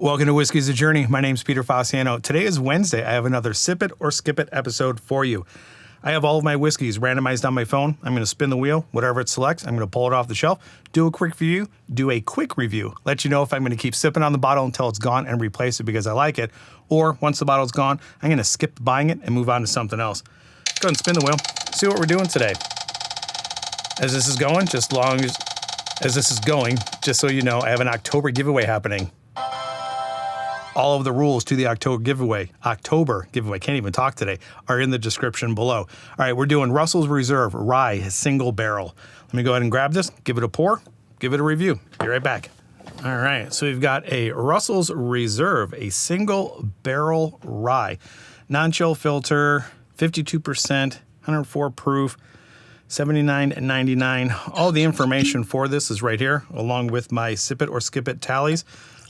Welcome to Whiskey's a Journey. My name's Peter Fasciano. Today is Wednesday. I have another Sip It or Skip It episode for you. I have all of my whiskeys randomized on my phone. I'm going to spin the wheel, whatever it selects. I'm going to pull it off the shelf, do a quick review, let you know if I'm going to keep sipping on the bottle until it's gone and replace it because I like it, or once the bottle's gone, I'm going to skip buying it and move on to something else. Go ahead and spin the wheel, see what we're doing today. As this is going, just so you know, I have an October giveaway happening. All of the rules to the October giveaway, can't even talk today, are in the description below. All right, we're doing Russell's Reserve Rye Single Barrel. Let me go ahead and grab this, give it a pour, give it a review. Be right back. All right, so we've got a Russell's Reserve, a single barrel rye. Non-chill filter, 52%, 104 proof, $79.99. All the information for this is right here, along with my Sip It or Skip It tallies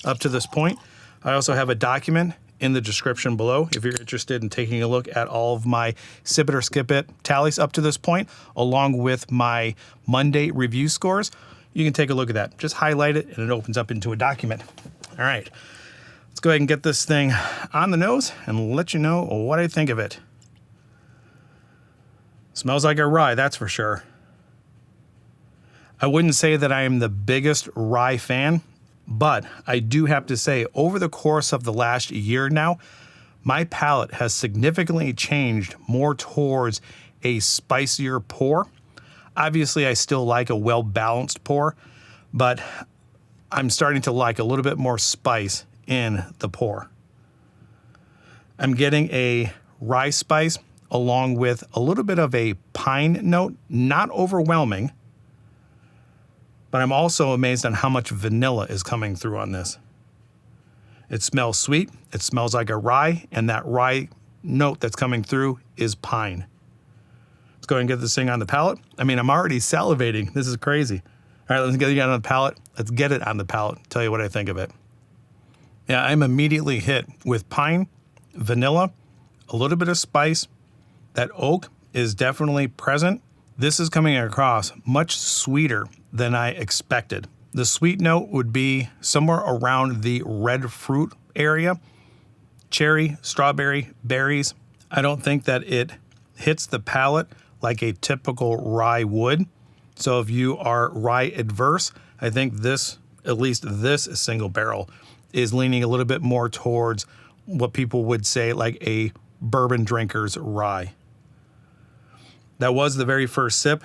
up to this point. I also have a document in the description below if you're interested in taking a look at all of my Sip It or Skip It tallies up to this point, along with my Monday review scores. You can take a look at that. Just highlight it and it opens up into a document. All right, let's go ahead and get this thing on the nose and let you know what I think of it. Smells like a rye, that's for sure. I wouldn't say that I am the biggest rye fan, but I do have to say, over the course of the last year now, my palate has significantly changed more towards a spicier pour. Obviously, I still like a well-balanced pour, but I'm starting to like a little bit more spice in the pour. I'm getting a rye spice along with a little bit of a pine note, not overwhelming, but I'm also amazed on how much vanilla is coming through on this. It smells sweet, it smells like a rye, and that rye note that's coming through is pine. Let's go ahead and get this thing on the palate. I mean, I'm already salivating. This is crazy. All right, let's get it on the palate. Let's get it on the palate. Tell you what I think of it. Yeah, I'm immediately hit with pine, vanilla, a little bit of spice. That oak is definitely present. This is coming across much sweeter than I expected. The sweet note would be somewhere around the red fruit area. Cherry, strawberry, berries. I don't think that it hits the palate like a typical rye would. So if you are rye adverse, I think this, at least this single barrel, is leaning a little bit more towards what people would say like a bourbon drinker's rye. That was the very first sip.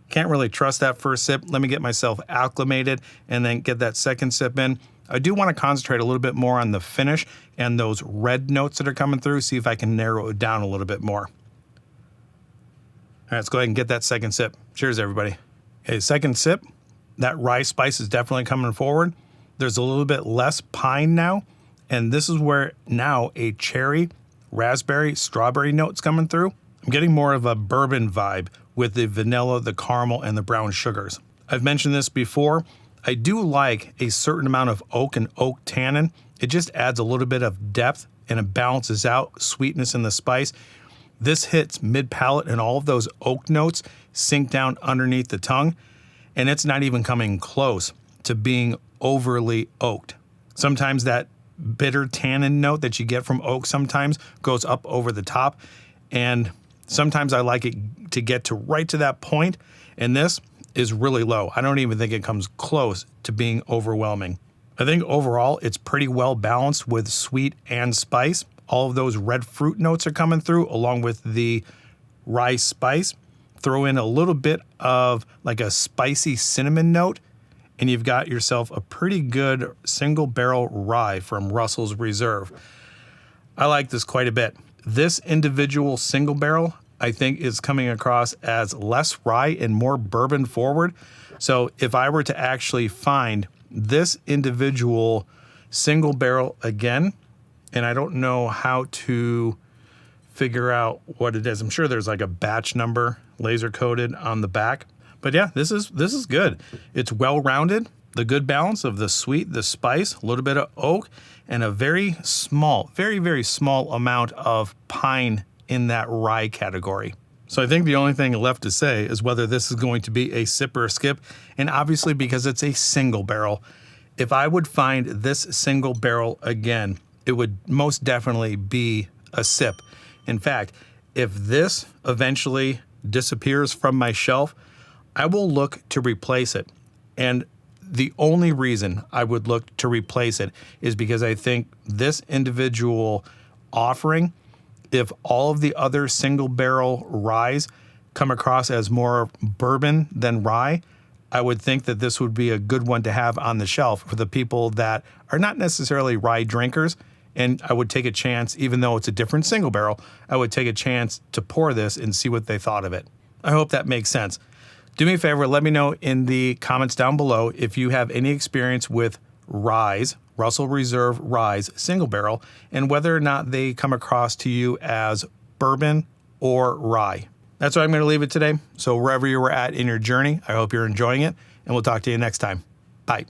Can't really trust that first sip. Let me get myself acclimated and then get that second sip in. I do want to concentrate a little bit more on the finish and those red notes that are coming through, see if I can narrow it down a little bit more. All right, let's go ahead and get that second sip. Cheers, everybody. Okay, second sip. That rye spice is definitely coming forward. There's a little bit less pine now, and this is where now a cherry, raspberry, strawberry note's coming through. I'm getting more of a bourbon vibe with the vanilla, the caramel, and the brown sugars. I've mentioned this before. I do like a certain amount of oak and oak tannin. It just adds a little bit of depth and it balances out sweetness in the spice. This hits mid-palate and all of those oak notes sink down underneath the tongue, and it's not even coming close to being overly oaked. Sometimes that bitter tannin note that you get from oak sometimes goes up over the top, and sometimes I like it to get to right to that point, and this is really low. I don't even think it comes close to being overwhelming. I think overall it's pretty well balanced with sweet and spice. All of those red fruit notes are coming through along with the rye spice. Throw in a little bit of like a spicy cinnamon note, and you've got yourself a pretty good single barrel rye from Russell's Reserve. I like this quite a bit. This individual single barrel, I think, is coming across as less rye and more bourbon forward. So if I were to actually find this individual single barrel again, and I don't know how to figure out what it is. I'm sure there's like a batch number laser coded on the back. But yeah, this is good. It's well-rounded. The good balance of the sweet, the spice, a little bit of oak, and a very small, very, very small amount of pine in that rye category. So I think the only thing left to say is whether this is going to be a sip or a skip. And obviously, because it's a single barrel, If I would find this single barrel again, it would most definitely be a sip. In fact, if this eventually disappears from my shelf, I will look to replace it. And the only reason I would look to replace it is because I think this individual offering, if all of the other single barrel ryes come across as more bourbon than rye, I would think that this would be a good one to have on the shelf for the people that are not necessarily rye drinkers. And I would take a chance, even though it's a different single barrel, I would take a chance to pour this and see what they thought of it. I hope that makes sense. Do me a favor, let me know in the comments down below if you have any experience with ryes, Russell Reserve ryes, single barrel, and whether or not they come across to you as bourbon or rye. That's where I'm going to leave it today. So wherever you were at in your journey, I hope you're enjoying it, and we'll talk to you next time. Bye.